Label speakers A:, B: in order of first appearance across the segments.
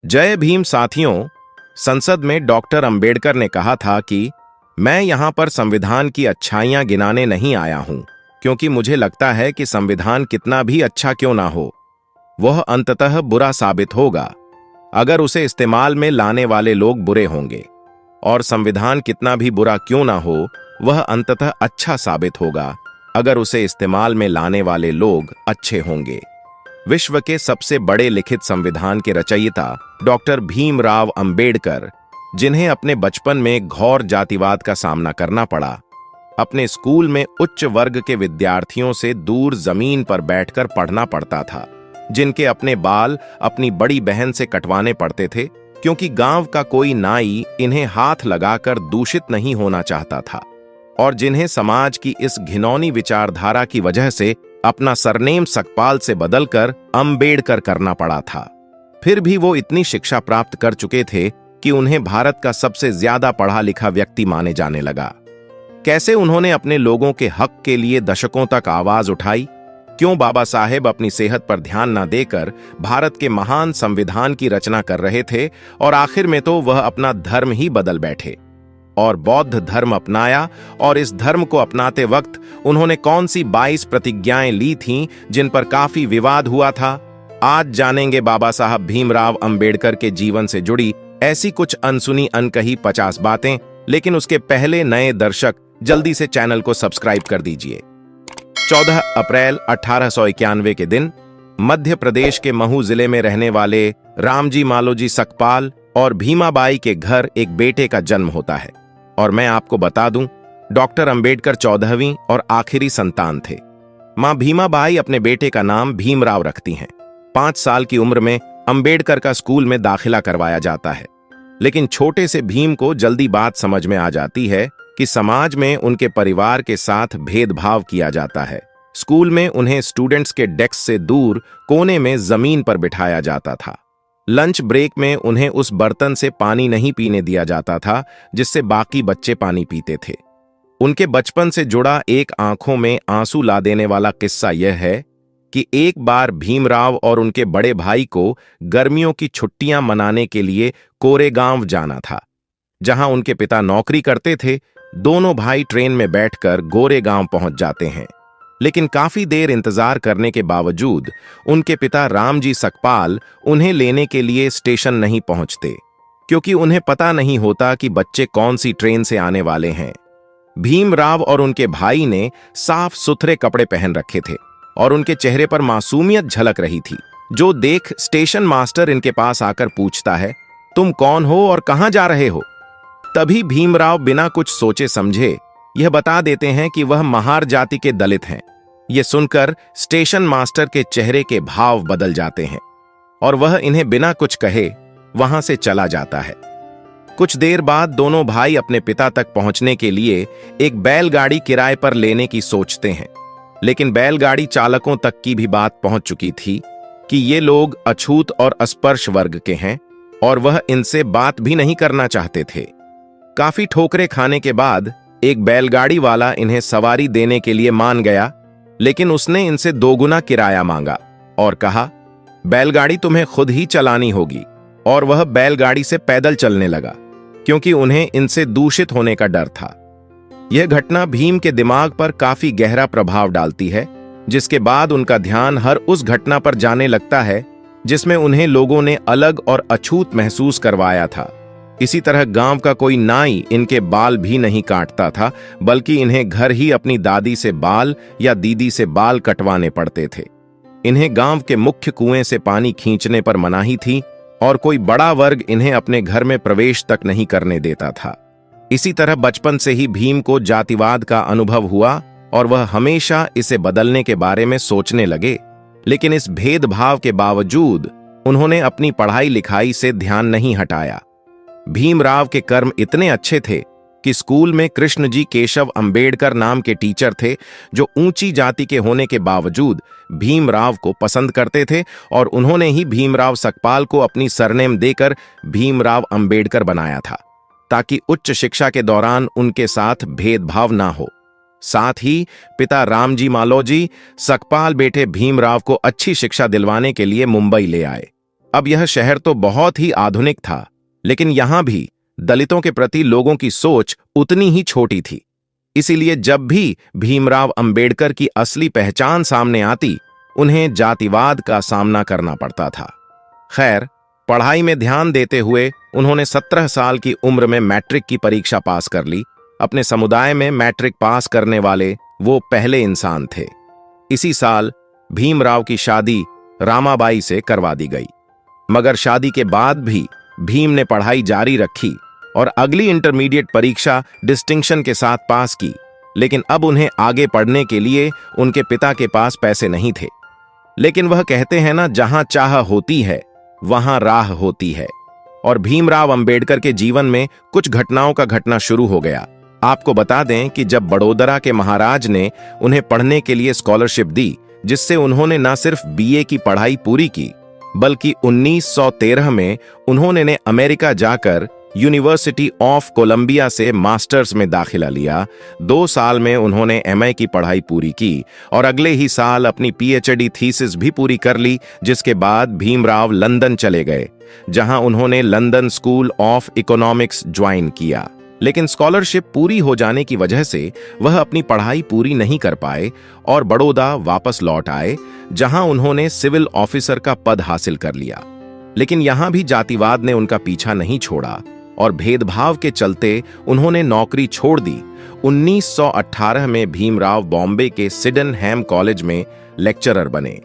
A: जय भीम साथियों। संसद में डॉक्टर अंबेडकर ने कहा था कि मैं यहां पर संविधान की अच्छाइयां गिनाने नहीं आया हूं, क्योंकि मुझे लगता है कि संविधान कितना भी अच्छा क्यों ना हो, वह अंततः बुरा साबित होगा अगर उसे इस्तेमाल में लाने वाले लोग बुरे होंगे, और संविधान कितना भी बुरा क्यों ना हो, वह अंततः अच्छा साबित होगा अगर उसे इस्तेमाल में लाने वाले लोग अच्छे होंगे। विश्व के सबसे बड़े लिखित संविधान के रचयिता डॉक्टर भीमराव अंबेडकर, जिन्हें अपने बचपन में घोर जातिवाद का सामना करना पड़ा, अपने स्कूल में उच्च वर्ग के विद्यार्थियों से दूर जमीन पर बैठकर पढ़ना पड़ता था, जिनके अपने बाल अपनी बड़ी बहन से कटवाने पड़ते थे, क्योंकि गांव का कोई नाई इन्हें हाथ लगाकर दूषित नहीं होना चाहता था, और जिन्हें समाज की इस घिनौनी विचारधारा की वजह से अपना सरनेम सकपाल से बदलकर अंबेडकर करना पड़ा था। फिर भी वो इतनी शिक्षा प्राप्त कर चुके थे कि उन्हें भारत का सबसे ज्यादा पढ़ा लिखा व्यक्ति माने जाने लगा। कैसे उन्होंने अपने लोगों के हक के लिए दशकों तक आवाज उठाई, क्यों बाबा साहेब अपनी सेहत पर ध्यान न देकर भारत के महान संविधान की रचना कर रहे थे, और आखिर में तो वह अपना धर्म ही बदल बैठे और बौद्ध धर्म अपनाया, और इस धर्म को अपनाते वक्त उन्होंने कौन सी 22 प्रतिज्ञाएं ली थीं जिन पर काफी विवाद हुआ था। आज जानेंगे बाबा साहब भीमराव अंबेडकर के जीवन से जुड़ी ऐसी कुछ अनसुनी अनकही 50 बातें। लेकिन उसके पहले नए दर्शक जल्दी से चैनल को सब्सक्राइब कर दीजिए। 14 अप्रैल 1891 के दिन मध्य प्रदेश के महू जिले में रहने वाले रामजी मालोजी सकपाल और भीमाबाई के घर एक बेटे का जन्म होता है। और मैं आपको बता दूं, डॉक्टर अंबेडकर 14वीं और आखिरी संतान थे। मां भीमाबाई अपने बेटे का नाम भीमराव रखती हैं। 5 साल की उम्र में अंबेडकर का स्कूल में दाखिला करवाया जाता है, लेकिन छोटे से भीम को जल्दी बात समझ में आ जाती है कि समाज में उनके परिवार के साथ भेदभाव किया जाता है। स्कूल में उन्हें स्टूडेंट्स के डेस्क से दूर कोने में जमीन पर बिठाया जाता था। लंच ब्रेक में उन्हें उस बर्तन से पानी नहीं पीने दिया जाता था जिससे बाकी बच्चे पानी पीते थे। उनके बचपन से जुड़ा एक आंखों में आंसू ला देने वाला किस्सा यह है कि एक बार भीमराव और उनके बड़े भाई को गर्मियों की छुट्टियां मनाने के लिए कोरेगांव जाना था, जहां उनके पिता नौकरी करते थे। दोनों भाई ट्रेन में बैठकर गोरेगांव पहुंच जाते हैं, लेकिन काफी देर इंतजार करने के बावजूद उनके पिता रामजी सकपाल उन्हें लेने के लिए स्टेशन नहीं पहुंचते, क्योंकि उन्हें पता नहीं होता कि बच्चे कौन सी ट्रेन से आने वाले हैं। भीमराव और उनके भाई ने साफ सुथरे कपड़े पहन रखे थे और उनके चेहरे पर मासूमियत झलक रही थी, जो देख स्टेशन मास्टर इनके पास आकर पूछता है, तुम कौन हो और कहां जा रहे हो? तभी भीमराव बिना कुछ सोचे समझे यह बता देते हैं कि वह महार जाति के दलित हैं। यह सुनकर स्टेशन मास्टर के चेहरे के भाव बदल जाते हैं और वह इन्हें बिना कुछ कहे वहां से चला जाता है। कुछ देर बाद दोनों भाई अपने पिता तक पहुंचने के लिए एक बैलगाड़ी किराए पर लेने की सोचते हैं, लेकिन बैलगाड़ी चालकों तक की भी बात पहुंच चुकी थी कि ये लोग अछूत और अस्पर्श वर्ग के हैं और वह इनसे बात भी नहीं करना चाहते थे। काफी ठोकरें खाने के बाद एक बैलगाड़ी वाला इन्हें सवारी देने के लिए मान गया, लेकिन उसने इनसे 2 गुना किराया मांगा और कहा, बैलगाड़ी तुम्हें खुद ही चलानी होगी। और वह बैलगाड़ी से पैदल चलने लगा, क्योंकि उन्हें इनसे दूषित होने का डर था। यह घटना भीम के दिमाग पर काफी गहरा प्रभाव डालती है, जिसके बाद उनका ध्यान हर उस घटना पर जाने लगता है जिसमें उन्हें लोगों ने अलग और अछूत महसूस करवाया था। इसी तरह गांव का कोई नाई इनके बाल भी नहीं काटता था, बल्कि इन्हें घर ही अपनी दादी से बाल या दीदी से बाल कटवाने पड़ते थे। इन्हें गांव के मुख्य कुएं से पानी खींचने पर मनाही थी और कोई बड़ा वर्ग इन्हें अपने घर में प्रवेश तक नहीं करने देता था। इसी तरह बचपन से ही भीम को जातिवाद का अनुभव हुआ और वह हमेशा इसे बदलने के बारे में सोचने लगे, लेकिन इस भेदभाव के बावजूद उन्होंने अपनी पढ़ाई लिखाई से ध्यान नहीं हटाया। भीमराव के कर्म इतने अच्छे थे कि स्कूल में कृष्णजी केशव अंबेडकर नाम के टीचर थे, जो ऊंची जाति के होने के बावजूद भीमराव को पसंद करते थे, और उन्होंने ही भीमराव सकपाल को अपनी सरनेम देकर भीमराव अंबेडकर बनाया था, ताकि उच्च शिक्षा के दौरान उनके साथ भेदभाव ना हो। साथ ही पिता रामजी मालोजी सकपाल बेटे भीमराव को अच्छी शिक्षा दिलवाने के लिए मुंबई ले आए। अब यह शहर तो बहुत ही आधुनिक था, लेकिन यहां भी दलितों के प्रति लोगों की सोच उतनी ही छोटी थी। इसीलिए जब भी भीमराव अंबेडकर की असली पहचान सामने आती, उन्हें जातिवाद का सामना करना पड़ता था। खैर, पढ़ाई में ध्यान देते हुए उन्होंने 17 साल की उम्र में मैट्रिक की परीक्षा पास कर ली। अपने समुदाय में मैट्रिक पास करने वाले वो पहले इंसान थे। इसी साल भीमराव की शादी रामाबाई से करवा दी गई, मगर शादी के बाद भी भीम ने पढ़ाई जारी रखी और अगली इंटरमीडिएट परीक्षा डिस्टिंक्शन के साथ पास की। लेकिन अब उन्हें आगे पढ़ने के लिए उनके पिता के पास पैसे नहीं थे। लेकिन वह कहते हैं ना, जहां चाह होती है वहां राह होती है। और भीमराव अंबेडकर के जीवन में कुछ घटनाओं का घटना शुरू हो गया। आपको बता दें कि जब बड़ोदरा के महाराज ने उन्हें पढ़ने के लिए स्कॉलरशिप दी, जिससे उन्होंने न सिर्फ बीए की पढ़ाई पूरी की, बल्कि 1913 में उन्होंने अमेरिका जाकर यूनिवर्सिटी ऑफ कोलंबिया से मास्टर्स में दाखिला लिया। 2 साल में उन्होंने एमए की पढ़ाई पूरी की और अगले ही साल अपनी पीएचडी थीसिस भी पूरी कर ली, जिसके बाद भीमराव लंदन चले गए, जहां उन्होंने London school of economics join किया। लेकिन स्कॉलरशिप पूरी हो जाने की वजह से वह अपनी पढ़ाई पूरी नहीं कर पाए और बड़ौदा वापस लौट आए, जहां उन्होंने सिविल ऑफिसर का पद हासिल कर लिया। लेकिन यहां भी जातिवाद ने उनका पीछा नहीं छोड़ा और भेदभाव के चलते उन्होंने नौकरी छोड़ दी। 1918 में भीमराव बॉम्बे के सिडेनहैम कॉलेज में लेक्चरर बने।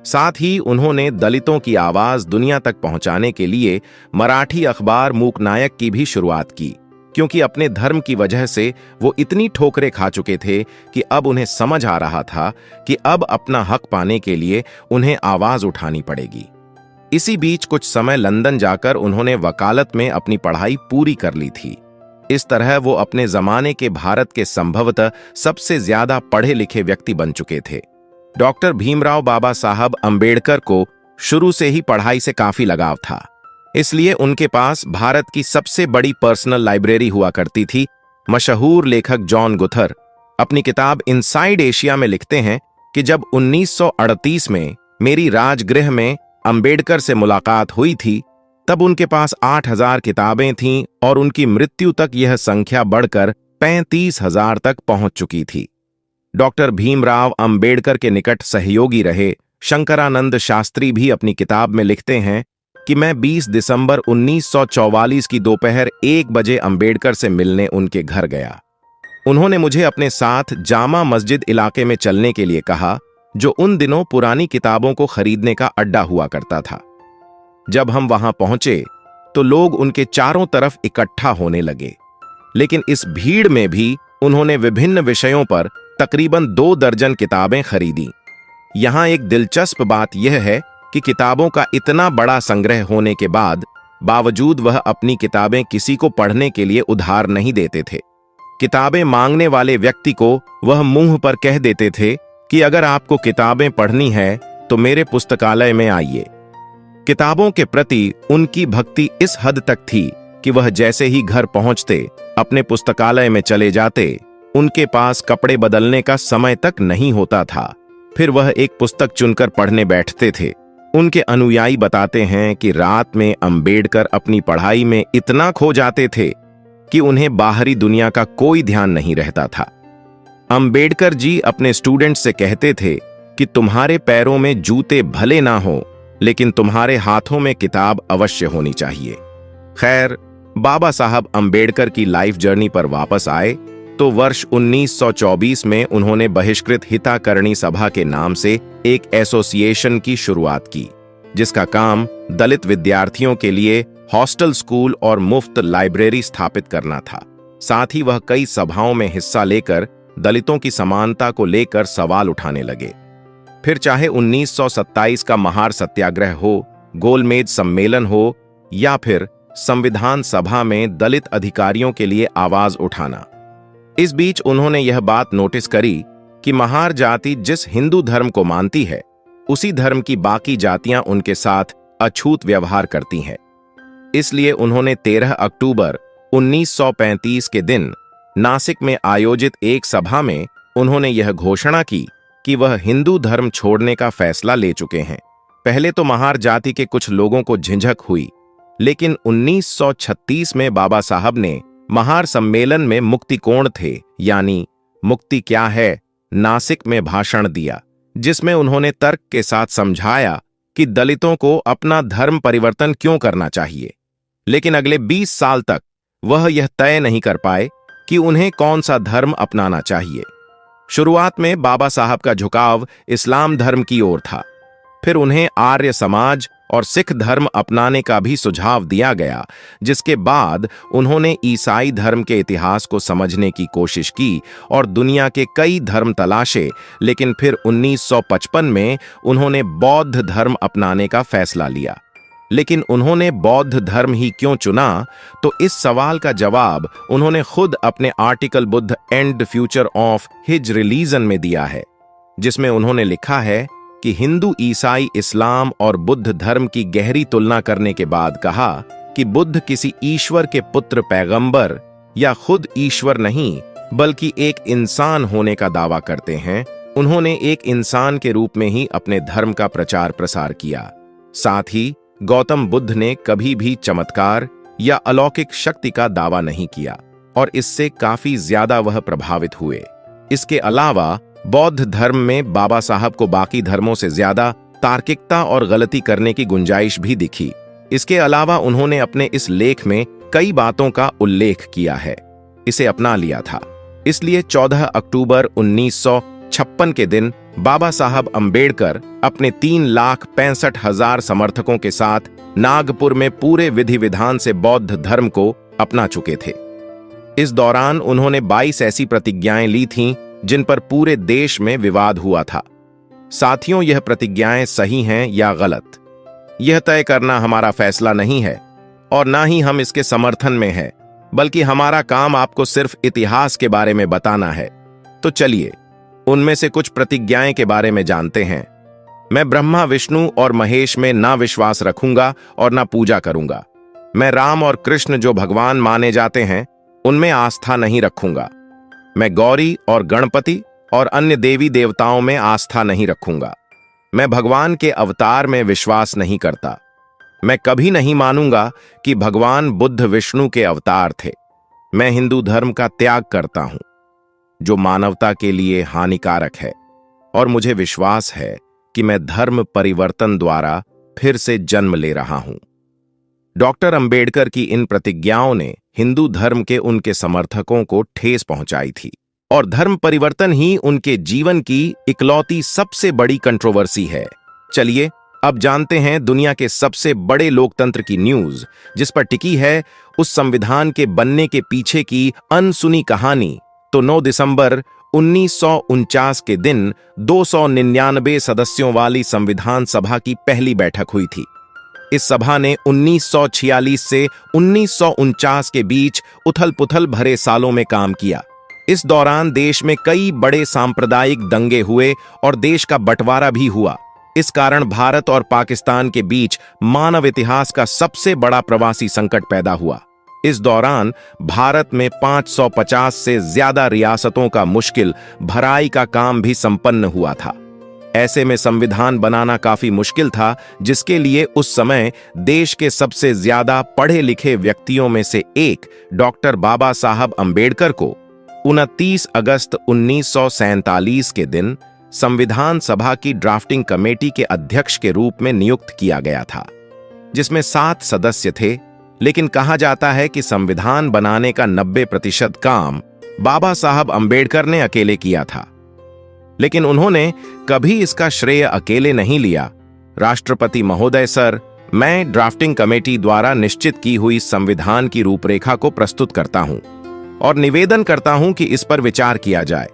A: साथ ही उन्होंने दलितों की आवाज दुनिया तक पहुंचाने के लिए मराठी अखबार मूकनायक की भी शुरुआत की, क्योंकि अपने धर्म की वजह से वो इतनी ठोकरें खा चुके थे कि अब उन्हें समझ आ रहा था कि अब अपना हक पाने के लिए उन्हें आवाज उठानी पड़ेगी। इसी बीच कुछ समय लंदन जाकर उन्होंने वकालत में अपनी पढ़ाई पूरी कर ली थी। इस तरह वो अपने जमाने के भारत के संभवतः सबसे ज्यादा पढ़े लिखे व्यक्ति बन चुके थे। डॉक्टर भीमराव बाबा साहब अंबेडकर को शुरू से ही पढ़ाई से काफी लगाव था, इसलिए उनके पास भारत की सबसे बड़ी पर्सनल लाइब्रेरी हुआ करती थी। मशहूर लेखक जॉन गुथर अपनी किताब इनसाइड एशिया में लिखते हैं कि जब 1938 में मेरी राजगृह में अंबेडकर से मुलाकात हुई थी, तब उनके पास 8,000 किताबें थीं और उनकी मृत्यु तक यह संख्या बढ़कर 35,000 तक पहुंच चुकी थी। डॉक्टर भीमराव अंबेडकर के निकट सहयोगी रहे शंकरानंद शास्त्री भी अपनी किताब में लिखते हैं कि मैं 20 दिसंबर 1944 की दोपहर 1 बजे अंबेडकर से मिलने उनके घर गया। उन्होंने मुझे अपने साथ जामा मस्जिद इलाके में चलने के लिए कहा, जो उन दिनों पुरानी किताबों को खरीदने का अड्डा हुआ करता था। जब हम वहां पहुंचे तो लोग उनके चारों तरफ इकट्ठा होने लगे, लेकिन इस भीड़ में भी उन्होंने विभिन्न विषयों पर तकरीबन 2 दर्जन किताबें खरीदी। यहां एक दिलचस्प बात यह है कि किताबों का इतना बड़ा संग्रह होने के बावजूद वह अपनी किताबें किसी को पढ़ने के लिए उधार नहीं देते थे। किताबें मांगने वाले व्यक्ति को वह मुंह पर कह देते थे कि अगर आपको किताबें पढ़नी है तो मेरे पुस्तकालय में आइए। किताबों के प्रति उनकी भक्ति इस हद तक थी कि वह जैसे ही घर पहुंचते अपने पुस्तकालय में चले जाते। उनके पास कपड़े बदलने का समय तक नहीं होता था, फिर वह एक पुस्तक चुनकर पढ़ने बैठते थे। उनके अनुयायी बताते हैं कि रात में अंबेडकर अपनी पढ़ाई में इतना खो जाते थे कि उन्हें बाहरी दुनिया का कोई ध्यान नहीं रहता था। अंबेडकर जी अपने स्टूडेंट से कहते थे कि तुम्हारे पैरों में जूते भले ना हो, लेकिन तुम्हारे हाथों में किताब अवश्य होनी चाहिए। खैर, बाबा साहब अंबेडकर की लाइफ जर्नी पर वापस आए तो वर्ष 1924 में उन्होंने बहिष्कृत हिताकरणी सभा के नाम से एक एसोसिएशन की शुरुआत की, जिसका काम दलित विद्यार्थियों के लिए हॉस्टल स्कूल और मुफ्त लाइब्रेरी स्थापित करना था। साथ ही वह कई सभाओं में हिस्सा लेकर दलितों की समानता को लेकर सवाल उठाने लगे। फिर चाहे 1927 का महार सत्याग्रह हो, गोलमेज सम्मेलन हो या फिर संविधान सभा में दलित अधिकारियों के लिए आवाज उठाना। इस बीच उन्होंने यह बात नोटिस करी कि महार जाति जिस हिंदू धर्म को मानती है, उसी धर्म की बाकी जातियां उनके साथ अछूत व्यवहार करती हैं। इसलिए उन्होंने 13 अक्टूबर 1935 के दिन नासिक में आयोजित एक सभा में उन्होंने यह घोषणा की कि वह हिंदू धर्म छोड़ने का फैसला ले चुके हैं। पहले तो महार जाति के कुछ लोगों को झिझक हुई, लेकिन 1936 में बाबा साहब ने महार सम्मेलन में मुक्तिकोण थे यानी मुक्ति क्या है, नासिक में भाषण दिया, जिसमें उन्होंने तर्क के साथ समझाया कि दलितों को अपना धर्म परिवर्तन क्यों करना चाहिए। लेकिन अगले 20 साल तक वह यह तय नहीं कर पाए कि उन्हें कौन सा धर्म अपनाना चाहिए। शुरुआत में बाबा साहब का झुकाव इस्लाम धर्म की ओर था, फिर उन्हें आर्य समाज और सिख धर्म अपनाने का भी सुझाव दिया गया, जिसके बाद उन्होंने ईसाई धर्म के इतिहास को समझने की कोशिश की और दुनिया के कई धर्म तलाशे, लेकिन फिर 1955 में उन्होंने बौद्ध धर्म अपनाने का फैसला लिया। लेकिन उन्होंने बौद्ध धर्म ही क्यों चुना, तो इस सवाल का जवाब उन्होंने खुद अपने article Buddha and future of his religion में दिया है, जिसमें उन्होंने लिखा है कि हिंदू, ईसाई, इस्लाम और बुद्ध धर्म की गहरी तुलना करने के बाद कहा कि बुद्ध किसी ईश्वर के पुत्र, पैगंबर या खुद ईश्वर नहीं बल्कि एक इंसान होने का दावा करते हैं। उन्होंने एक इंसान के रूप में ही अपने धर्म का प्रचार प्रसार किया। साथ ही गौतम बुद्ध ने कभी भी चमत्कार या अलौकिक शक्ति का दावा नहीं किया और इससे काफी ज्यादा वह प्रभावित हुए। इसके अलावा बौद्ध धर्म में बाबा साहब को बाकी धर्मों से ज्यादा तार्किकता और गलती करने की गुंजाइश भी दिखी। इसके अलावा उन्होंने अपने इस लेख में कई बातों का उल्लेख किया है, इसे अपना लिया था। इसलिए 14 अक्टूबर 1956 के दिन बाबा साहब अंबेडकर अपने 3,65,000 समर्थकों के साथ नागपुर में पूरे विधि विधान से बौद्ध धर्म को अपना चुके थे। इस दौरान उन्होंने 22 ऐसी प्रतिज्ञाएं ली थीं जिन पर पूरे देश में विवाद हुआ था। साथियों, यह प्रतिज्ञाएं सही हैं या गलत, यह तय करना हमारा फैसला नहीं है और ना ही हम इसके समर्थन में हैं, बल्कि हमारा काम आपको सिर्फ इतिहास के बारे में बताना है। तो चलिए उनमें से कुछ प्रतिज्ञाएं के बारे में जानते हैं। मैं ब्रह्मा, विष्णु और महेश में ना विश्वास रखूंगा और ना पूजा करूंगा। मैं राम और कृष्ण जो भगवान माने जाते हैं उनमें आस्था नहीं रखूंगा। मैं गौरी और गणपति और अन्य देवी देवताओं में आस्था नहीं रखूंगा। मैं भगवान के अवतार में विश्वास नहीं करता। मैं कभी नहीं मानूंगा कि भगवान बुद्ध विष्णु के अवतार थे। मैं हिंदू धर्म का त्याग करता हूं, जो मानवता के लिए हानिकारक है, और मुझे विश्वास है कि मैं धर्म परिवर्तन द्वारा फिर से जन्म ले रहा हूं। डॉक्टर अंबेडकर की इन प्रतिज्ञाओं ने हिंदू धर्म के उनके समर्थकों को ठेस पहुंचाई थी और धर्म परिवर्तन ही उनके जीवन की इकलौती सबसे बड़ी कंट्रोवर्सी है। चलिए अब जानते हैं दुनिया के सबसे बड़े लोकतंत्र की न्यूज, जिस पर टिकी है उस संविधान के बनने के पीछे की अनसुनी कहानी। तो 9 दिसंबर 1949 के दिन 299 सदस्यों वाली संविधान सभा की पहली बैठक हुई थी। इस सभा ने 1946 से 1949 के बीच उथल-पुथल भरे सालों में काम किया। इस दौरान देश में कई बड़े सांप्रदायिक दंगे हुए और देश का बंटवारा भी हुआ। इस कारण भारत और पाकिस्तान के बीच मानव इतिहास का सबसे बड़ा प्रवासी संकट पैदा हुआ। इस दौरान भारत में 550 से ज्यादा रियासतों का मुश्किल भराई का काम भी संपन्न हुआ था। ऐसे में संविधान बनाना काफी मुश्किल था, जिसके लिए उस समय देश के सबसे ज्यादा पढ़े लिखे व्यक्तियों में से एक डॉक्टर बाबा साहब अंबेडकर को 29 अगस्त 1947 के दिन संविधान सभा की ड्राफ्टिंग कमेटी के अध्यक्ष के रूप में नियुक्त किया गया था, जिसमें 7 सदस्य थे। लेकिन कहा जाता है कि संविधान बनाने का 90% काम बाबा साहब अंबेडकर ने अकेले किया था। लेकिन उन्होंने कभी इसका श्रेय अकेले नहीं लिया। राष्ट्रपति महोदय सर, मैं ड्राफ्टिंग कमेटी द्वारा निश्चित की हुई संविधान की रूपरेखा को प्रस्तुत करता हूं और निवेदन करता हूं कि इस पर विचार किया जाए।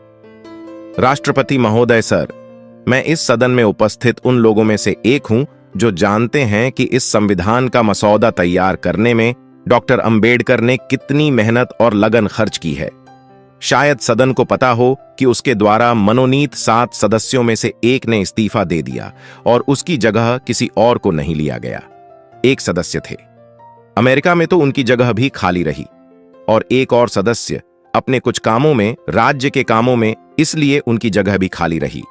A: राष्ट्रपति महोदय सर, मैं इस सदन में उपस्थित उन लोगों में से एक हूं जो जानते हैं कि इस संविधान का मसौदा तैयार करने में डॉक्टर अंबेडकर ने कितनी मेहनत और लगन खर्च की है। शायद सदन को पता हो कि उसके द्वारा मनोनीत 7 सदस्यों में से एक ने इस्तीफा दे दिया और उसकी जगह किसी और को नहीं लिया गया। एक सदस्य थे। अमेरिका में तो उनकी जगह भी खाली रही और एक और सदस्य अपने कुछ कामों में, राज्य के कामों में, इसलिए उनकी जगह भी खाली रही।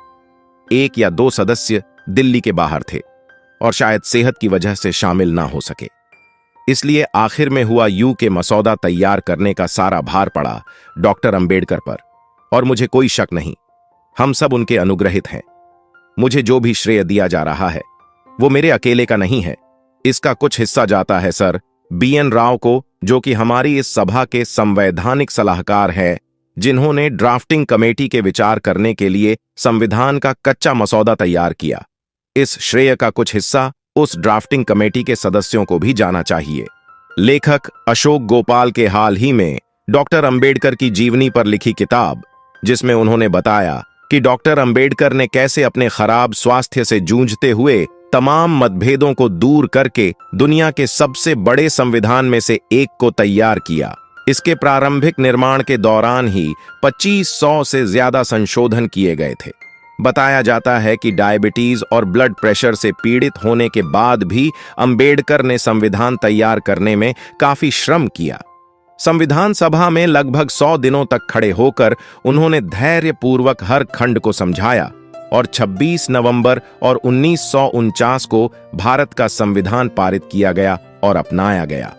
A: 1 या 2 सदस्य दिल्ली के बाहर थे। और शायद सेहत की वजह से शामिल ना हो सके। इसलिए आखिर में हुआ यूं के मसौदा तैयार करने का सारा भार पड़ा डॉक्टर अंबेडकर पर। और मुझे कोई शक नहीं, हम सब उनके अनुग्रहित हैं। मुझे जो भी श्रेय दिया जा रहा है वो मेरे अकेले का नहीं है। इसका कुछ हिस्सा जाता है सर BN राव को, जो कि हमारी इस सभा के संवैधानिक सलाहकार हैं, जिन्होंने ड्राफ्टिंग कमेटी के विचार करने के लिए संविधान का कच्चा मसौदा तैयार किया। इस श्रेय का कुछ हिस्सा उस ड्राफ्टिंग कमेटी के सदस्यों को भी जाना चाहिए। लेखक अशोक गोपाल के हाल ही में डॉक्टर अंबेडकर की जीवनी पर लिखी किताब, जिसमें उन्होंने बताया कि डॉक्टर अंबेडकर ने कैसे अपने खराब स्वास्थ्य से जूझते हुए तमाम मतभेदों को दूर करके दुनिया के सबसे बड़े संविधान में से एक को तैयार किया। इसके प्रारंभिक निर्माण के दौरान ही 2500 से ज्यादा संशोधन किए गए थे। बताया जाता है कि डायबिटीज और ब्लड प्रेशर से पीड़ित होने के बाद भी अंबेडकर ने संविधान तैयार करने में काफी श्रम किया। संविधान सभा में लगभग 100 दिनों तक खड़े होकर उन्होंने धैर्यपूर्वक हर खंड को समझाया और 26 नवंबर और 1949 को भारत का संविधान पारित किया गया और अपनाया गया।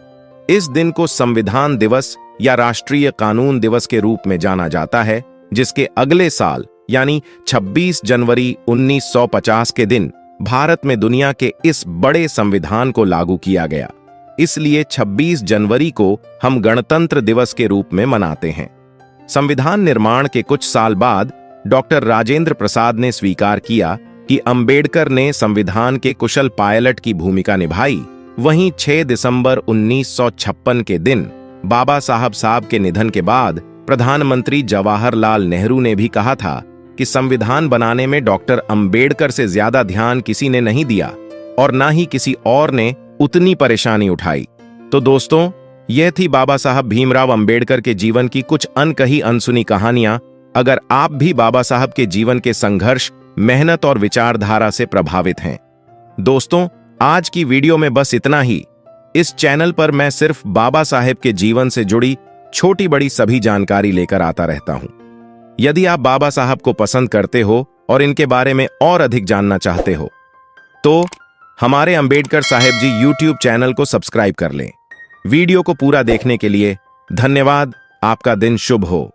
A: इस दिन को संविधान दिवस या राष्ट्रीय कानून दिवस के रूप में जाना जाता है, जिसके अगले साल यानी 26 जनवरी 1950 के दिन भारत में दुनिया के इस बड़े संविधान को लागू किया गया। इसलिए 26 जनवरी को हम गणतंत्र दिवस के रूप में मनाते हैं। संविधान निर्माण के कुछ साल बाद डॉक्टर राजेंद्र प्रसाद ने स्वीकार किया कि अंबेडकर ने संविधान के कुशल पायलट की भूमिका निभाई। वहीं 6 दिसंबर 1956 के दिन बाबा साहब के निधन के बाद प्रधानमंत्री जवाहरलाल नेहरू ने भी कहा था कि संविधान बनाने में डॉक्टर अंबेडकर से ज्यादा ध्यान किसी ने नहीं दिया और ना ही किसी और ने उतनी परेशानी उठाई। तो दोस्तों, यह थी बाबा साहब भीमराव अंबेडकर के जीवन की कुछ अनकही अनसुनी कहानियां। अगर आप भी बाबा साहब के जीवन के संघर्ष, मेहनत और विचारधारा से प्रभावित हैं, दोस्तों, आज की वीडियो में बस इतना ही। इस चैनल पर मैं सिर्फ बाबा साहेब के जीवन से जुड़ी छोटी बड़ी सभी जानकारी लेकर आता रहता हूं। यदि आप बाबा साहब को पसंद करते हो और इनके बारे में और अधिक जानना चाहते हो तो हमारे अंबेडकर साहेब जी YouTube चैनल को सब्सक्राइब कर लें। वीडियो को पूरा देखने के लिए धन्यवाद। आपका दिन शुभ हो।